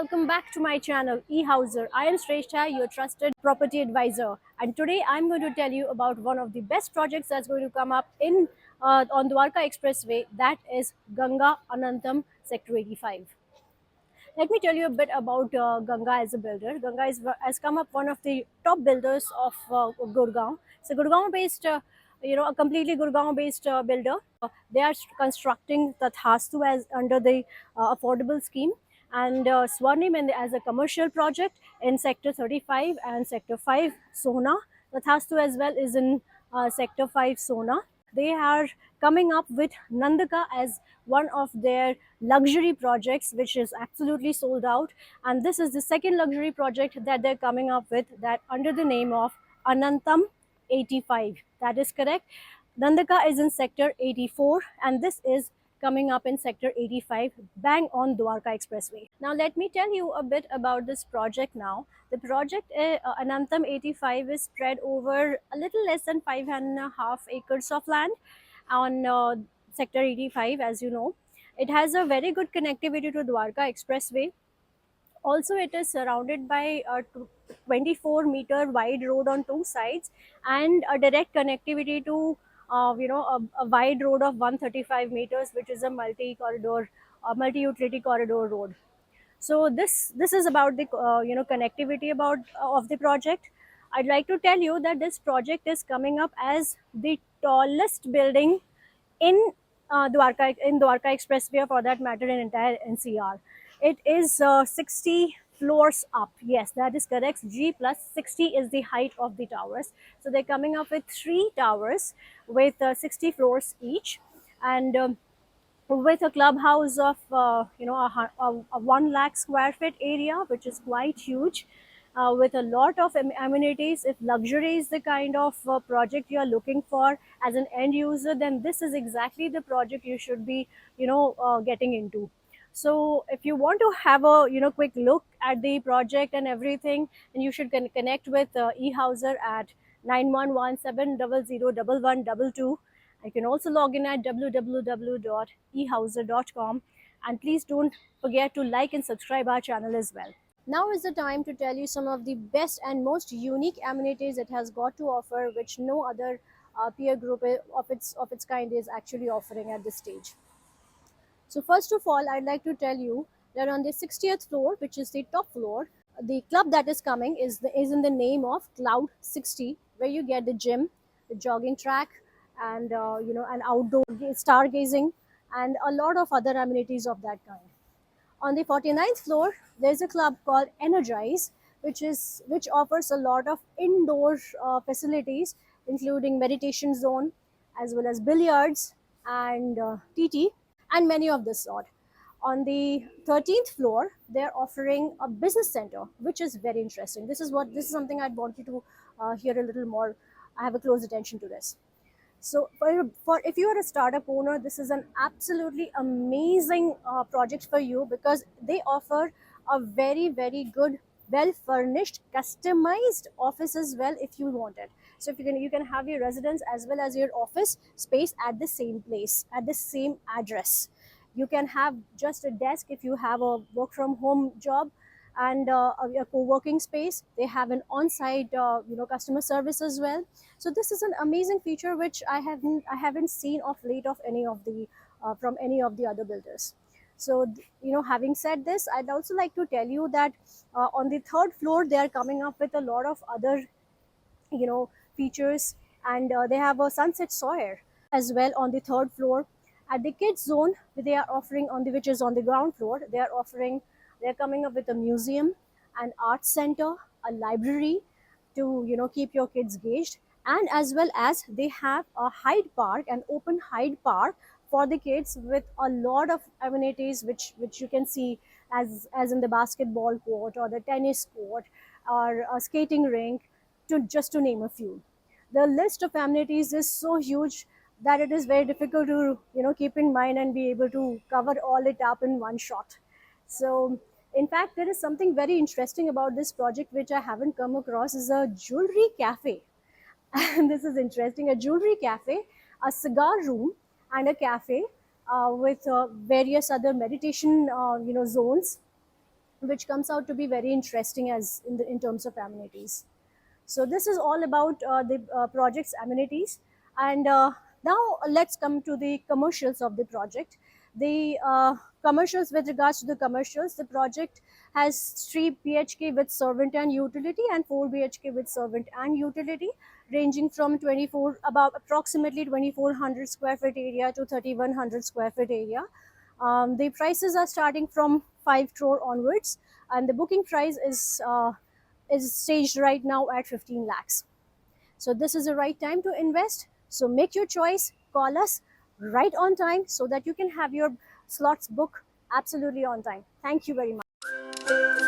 welcome back to my channel eHouser. I am Shrestha, your trusted property advisor, and today I'm going to tell you about one of the best projects that's going to come up in on Dwarka Expressway, that is Ganga Anantam Sector 85. Let me tell you a bit about Ganga as a builder. Has come up one of the top builders of Gurgaon. So Gurgaon-based, a completely Gurgaon-based builder. They are constructing Tathastu as under the affordable scheme, and Swarnim as a commercial project in Sector 35 and Sector 5 Sona. Tathastu as well is in Sector 5 Sona. They are coming up with Nandaka as one of their luxury projects, which is absolutely sold out. And this is the second luxury project that they're coming up with, that under the name of Anantam 85. That is correct. Nandaka is in sector 84, and this is coming up in sector 85, bang on Dwarka Expressway. Now let me tell you a bit about this project now. The project Anantam 85 is spread over a little less than 5.5 acres of land on sector 85, as you know. It has a very good connectivity to Dwarka Expressway. Also, it is surrounded by a 24-meter wide road on two sides and a direct connectivity to a wide road of 135 meters, which is a multi-utility corridor road. So this is about the connectivity about of the project. I'd like to tell you that this project is coming up as the tallest building in Dwarka Expressway, for that matter, in entire NCR. It is 60 floors up. Yes, that is correct. G plus 60 is the height of the towers. So they're coming up with 3 towers with 60 floors each, and with a clubhouse of a 1 lakh square feet area, which is quite huge, with a lot of amenities. If luxury is the kind of project you are looking for as an end user, then this is exactly the project you should be getting into. So if you want to have a quick look at the project and everything, then you should connect with eHouser at 9117001122. You can also log in at www.ehouser.com, and please don't forget to like and subscribe our channel as well. Now is the time to tell you some of the best and most unique amenities it has got to offer, which no other peer group of its kind is actually offering at this stage. So first of all, I'd like to tell you that on the 60th floor, which is the top floor, the club that is coming is in the name of Cloud 60, where you get the gym, the jogging track, and an outdoor stargazing, and a lot of other amenities of that kind. On the 49th floor, there's a club called Energize, which offers a lot of indoor facilities, including meditation zone, as well as billiards and TT, and many of this sort. On the 13th floor, they're offering a business center, which is very interesting. This is something I'd want you to hear a little more. I have a close attention to this. So for if you are a startup owner, this is an absolutely amazing project for you, because they offer a very, very good, well furnished, customized office as well if you want it. So if you can have your residence as well as your office space at the same place, at the same address. You can have just a desk if you have a work from home job, and a co-working space. They have an on-site customer service as well. So this is an amazing feature which I haven't seen of late of any of the from any of the other builders. So having said this, I'd also like to tell you that on the third floor they are coming up with a lot of other features, and they have a sunset soir as well on the third floor. At the kids zone, they are offering which is on the ground floor, they're coming up with a museum, an art center, a library to keep your kids gauged, and as well as they have a Hyde Park, an open Hyde Park for the kids, with a lot of amenities which you can see, as in the basketball court or the tennis court or a skating rink, to name a few. The list of amenities is so huge that it is very difficult to keep in mind and be able to cover all it up in one shot. So in fact, there is something very interesting about this project which I haven't come across, is a jewelry cafe. And this is interesting, a jewelry cafe, a cigar room, and a cafe with various other meditation zones, which comes out to be very interesting as in terms of amenities. So this is all about the project's amenities. And now let's come to the commercials of the project. The commercials, with regards to the commercials, the project has 3 BHK with servant and utility and 4 BHK with servant and utility, ranging from 24, about approximately 2400 square feet area to 3100 square feet area. The prices are starting from 5 crore onwards, and the booking price is staged right now at 15 lakhs. So this is the right time to invest. So make your choice, call us right on time so that you can have your slots booked absolutely on time. Thank you very much.